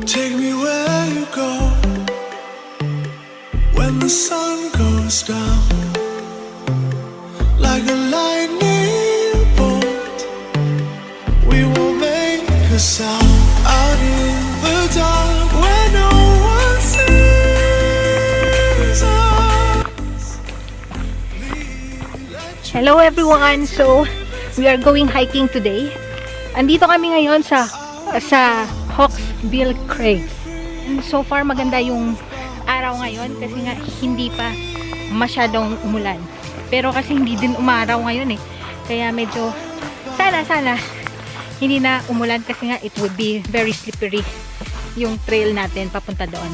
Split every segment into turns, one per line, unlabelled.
Take me where you go when the sun goes down, like a lightning bolt. We will make a sound out in the dark where no one sees us.
Hello everyone! So, we are going hiking today. Andito kami ngayon sa Hawksbill Crag. And so far maganda yung araw ngayon kasi nga hindi pa masyadong umulan. Pero kasi hindi din umaraw ngayon eh. Kaya medyo sana hindi na umulan kasi nga it would be very slippery yung trail natin papunta doon.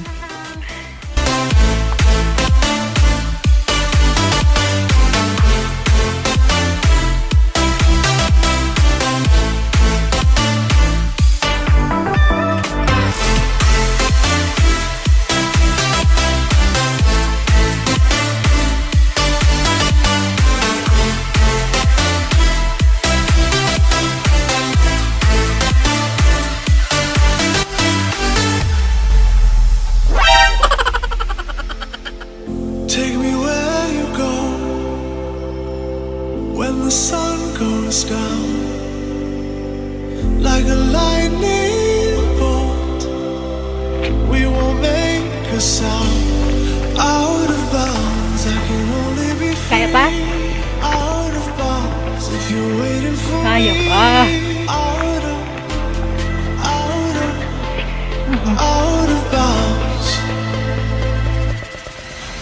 When the sun goes down, like a lightning bolt, we will make a sound out of bounds. I can only be free.
Kaya pa?
Out of bounds if you're waiting for
Kaya
me.
pa.
Out of bounds.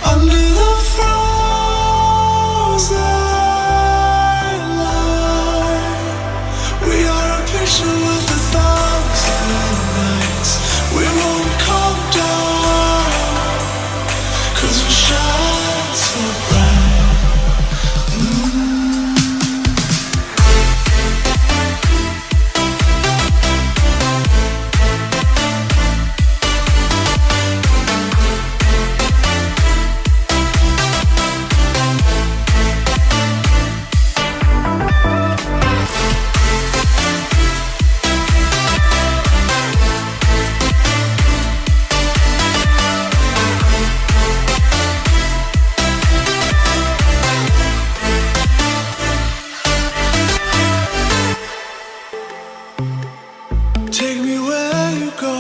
Under the frozen with a thousand nights, we won't come down, 'cause we shine so bright. Take me where you go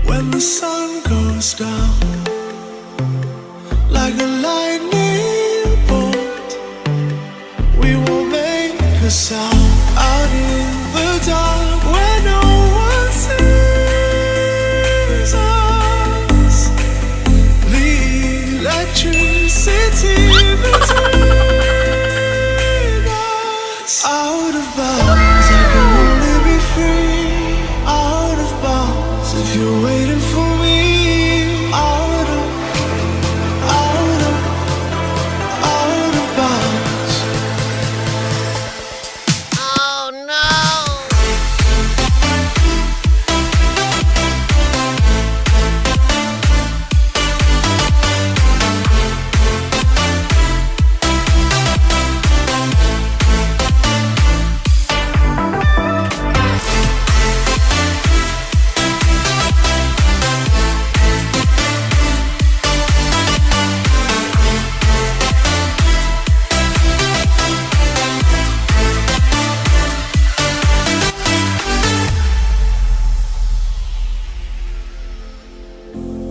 when the sun goes down, like a lightning bolt. We will make a sound out in the dark where no one sees us. The electricity between us. Out of bounds, I can only be free. Out of bounds, if you're waiting for me. Out of bounds.
Oh no!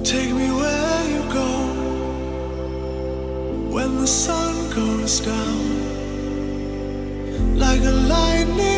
Take me where you go when the sun goes down, like a lightning